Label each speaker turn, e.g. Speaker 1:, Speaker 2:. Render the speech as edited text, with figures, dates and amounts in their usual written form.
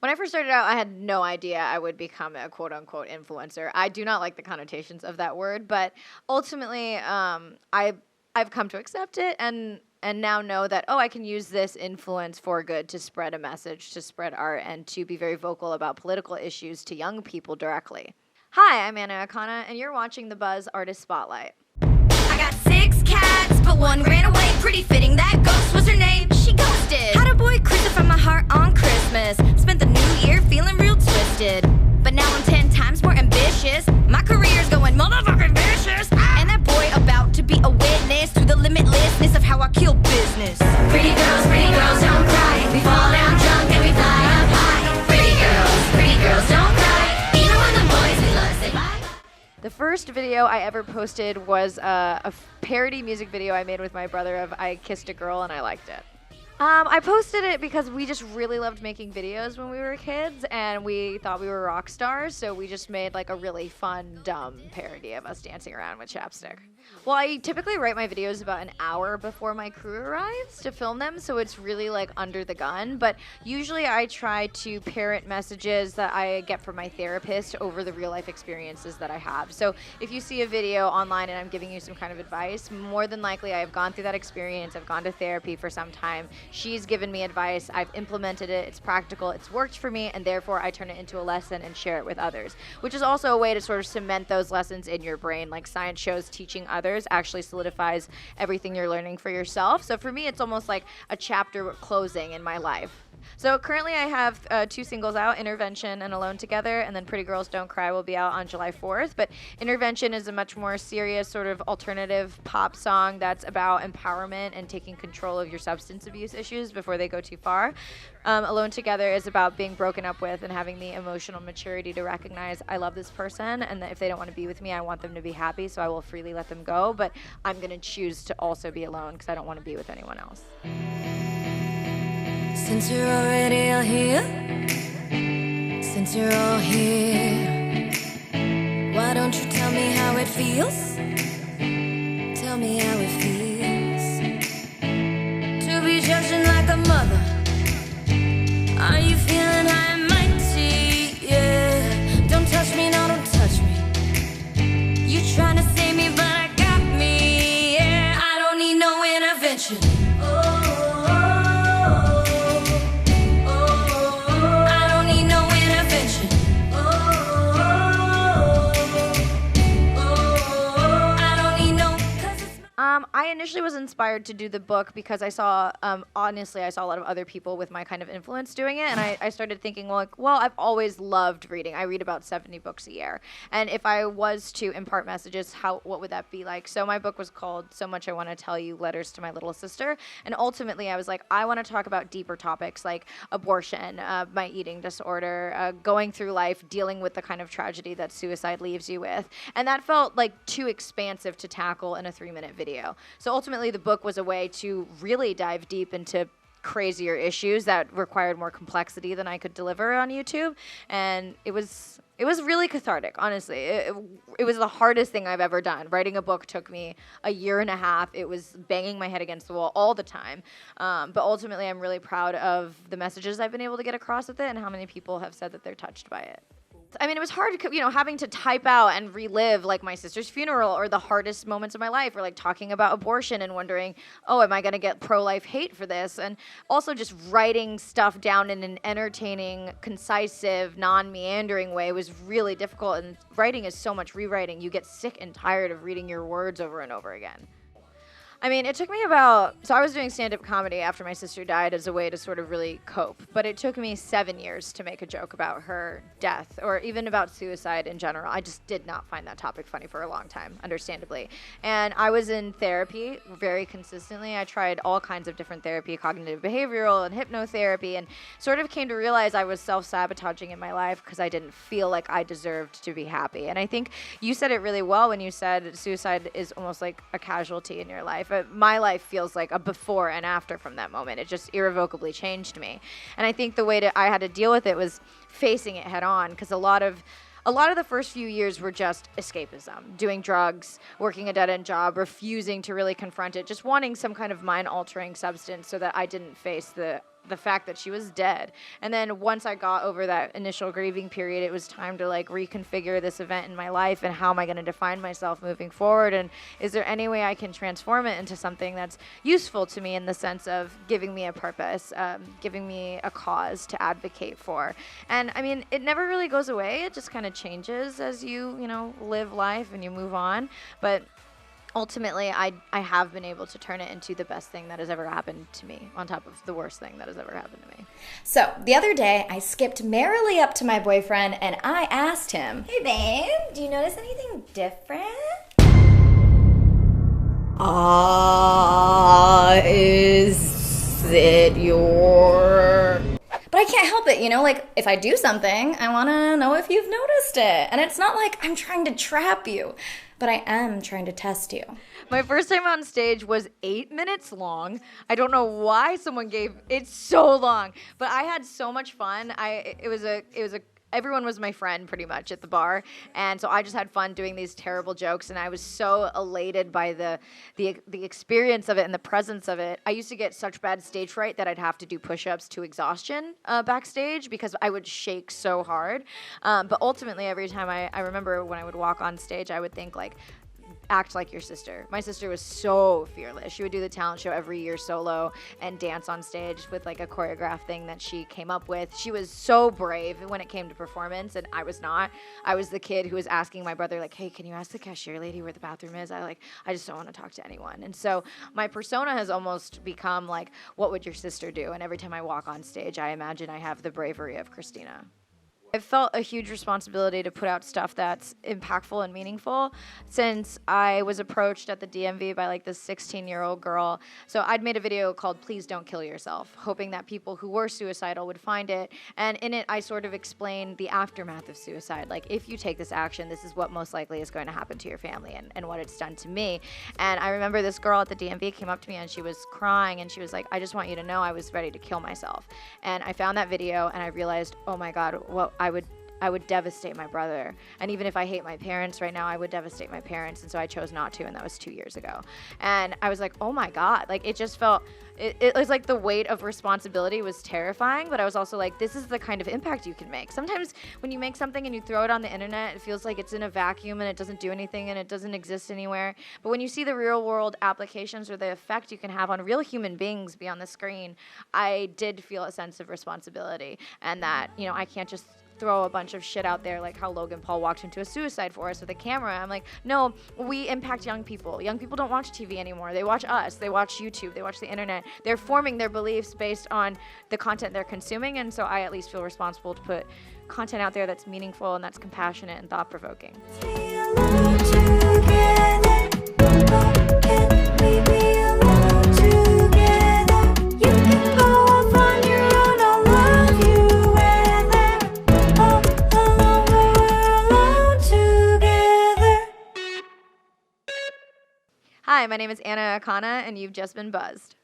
Speaker 1: When I first started out, I had no idea I would become a quote unquote influencer. I do not like the connotations of that word, but ultimately, I've come to accept it and now know that, oh, I can use this influence for good to spread a message, to spread art, and to be very vocal about political issues to young people directly. Hi, I'm Akana, and you're watching the Buzz Artist Spotlight.
Speaker 2: I got 6 cats, but one ran away. Pretty fitting, that ghost was her name. She ghosted. Had a boy crucify my heart on Christmas. Spent the new year feeling real twisted. But now I'm 10 times more ambitious. My career's going motherfucking vicious. And that boy about to be a witness to the limitlessness of how I kill business. Pretty girls don't cry. We fall down drunk and we fly up high. Pretty girls don't cry. Even when the boys we love say bye.
Speaker 1: The first video I ever posted was a parody music video I made with my brother of I Kissed a Girl and I liked it. I posted it because we just really loved making videos when we were kids and we thought we were rock stars, so we just made like a really fun, dumb parody of us dancing around with chapstick. Well, I typically write my videos about an hour before my crew arrives to film them, so it's really like under the gun, but usually I try to parrot messages that I get from my therapist over the real life experiences that I have. So if you see a video online and I'm giving you some kind of advice, more than likely I have gone through that experience, I've gone to therapy for some time, she's given me advice, I've implemented it, it's practical, it's worked for me, and therefore I turn it into a lesson and share it with others, which is also a way to sort of cement those lessons in your brain. Like science shows, teaching others actually solidifies everything you're learning for yourself. So for me, it's almost like a chapter closing in my life. So currently I have 2 singles out, Intervention and Alone Together, and then Pretty Girls Don't Cry will be out on July 4th. But Intervention is a much more serious sort of alternative pop song that's about empowerment and taking control of your substance abuse issues before they go too far. Alone Together is about being broken up with and having the emotional maturity to recognize I love this person and that if they don't want to be with me, I want them to be happy, so I will freely let them go. But I'm going to choose to also be alone because I don't want to be with anyone else.
Speaker 2: Since you're already all here, since you're all here, why don't you tell me how it feels? Tell me how it feels to be judging like a mother. Are you feeling high and mighty? Yeah. Don't touch me, no, don't touch me. You trying to save me, but I got me. Yeah, I don't need no intervention.
Speaker 1: I initially was inspired to do the book because I saw, honestly, I saw a lot of other people with my kind of influence doing it, and I started thinking, well, I've always loved reading. I read about 70 books a year, and if I was to impart messages, what would that be like? So my book was called So Much I Want to Tell You, Letters to My Little Sister, and ultimately I was like, I want to talk about deeper topics like abortion, my eating disorder, going through life, dealing with the kind of tragedy that suicide leaves you with, and that felt like too expansive to tackle in a 3-minute video. So ultimately, the book was a way to really dive deep into crazier issues that required more complexity than I could deliver on YouTube, and it was really cathartic, honestly. It was the hardest thing I've ever done. Writing a book took me a year and a half. It was banging my head against the wall all the time, but ultimately, I'm really proud of the messages I've been able to get across with it and how many people have said that they're touched by it. I mean, it was hard, having to type out and relive, like, my sister's funeral or the hardest moments of my life, or, like, talking about abortion and wondering, oh, am I going to get pro-life hate for this? And also just writing stuff down in an entertaining, concisive, non-meandering way was really difficult, and writing is so much rewriting. You get sick and tired of reading your words over and over again. I mean, it took me so I was doing stand-up comedy after my sister died as a way to sort of really cope, but it took me 7 years to make a joke about her death, or even about suicide in general. I just did not find that topic funny for a long time, understandably. And I was in therapy very consistently. I tried all kinds of different therapy, cognitive behavioral and hypnotherapy, and sort of came to realize I was self-sabotaging in my life because I didn't feel like I deserved to be happy. And I think you said it really well when you said suicide is almost like a casualty in your life. But my life feels like a before and after from that moment. It just irrevocably changed me. And I think the way I had to deal with it was facing it head on, because a lot of the first few years were just escapism, doing drugs, working a dead-end job, refusing to really confront it, just wanting some kind of mind-altering substance so that I didn't face the the fact that she was dead. And then once I got over that initial grieving period, it was time to like reconfigure this event in my life and how am I going to define myself moving forward, and is there any way I can transform it into something that's useful to me in the sense of giving me a purpose, giving me a cause to advocate for. And I mean, it never really goes away. It just kind of changes as you live life and you move on. But ultimately, I have been able to turn it into the best thing that has ever happened to me, on top of the worst thing that has ever happened to me.
Speaker 3: So, the other day, I skipped merrily up to my boyfriend and I asked him, "Hey babe, do you notice anything different?" Is it your... But I can't help it, like, if I do something, I want to know if you've noticed it. And it's not like I'm trying to trap you, but I am trying to test you.
Speaker 1: My first time on stage was 8 minutes long. I don't know why someone gave it so long, but I had so much fun. Everyone was my friend pretty much at the bar, and so I just had fun doing these terrible jokes, and I was so elated by the experience of it and the presence of it. I used to get such bad stage fright that I'd have to do push-ups to exhaustion backstage because I would shake so hard. But ultimately, every time I remember when I would walk on stage, I would think like, act like your sister. My sister was so fearless. She would do the talent show every year solo and dance on stage with like a choreographed thing that she came up with. She was so brave when it came to performance, and I was not. I was the kid who was asking my brother like, "Hey, can you ask the cashier lady where the bathroom is? I just don't want to talk to anyone." And so my persona has almost become like, what would your sister do? And every time I walk on stage, I imagine I have the bravery of Christina. I felt a huge responsibility to put out stuff that's impactful and meaningful since I was approached at the DMV by like this 16-year-old girl. So I'd made a video called "Please Don't Kill Yourself," hoping that people who were suicidal would find it. And in it, I sort of explained the aftermath of suicide. Like, if you take this action, this is what most likely is going to happen to your family and what it's done to me. And I remember this girl at the DMV came up to me and she was crying and she was like, "I just want you to know I was ready to kill myself." And I found that video and I realized, oh my God, I would devastate my brother. And even if I hate my parents right now, I would devastate my parents. And so I chose not to, and that was 2 years ago. And I was like, oh my God, like it just felt, it was like the weight of responsibility was terrifying, but I was also like, this is the kind of impact you can make. Sometimes when you make something and you throw it on the internet, it feels like it's in a vacuum and it doesn't do anything and it doesn't exist anywhere. But when you see the real world applications or the effect you can have on real human beings beyond the screen, I did feel a sense of responsibility, and that, I can't just throw a bunch of shit out there like how Logan Paul walked into a suicide forest with a camera. I'm like, no, we impact young people. Young people don't watch TV anymore. They watch us. They watch YouTube. They watch the internet. They're forming their beliefs based on the content they're consuming, and so I at least feel responsible to put content out there that's meaningful and that's compassionate and thought-provoking. Hi, my name is Akana, and you've just been buzzed.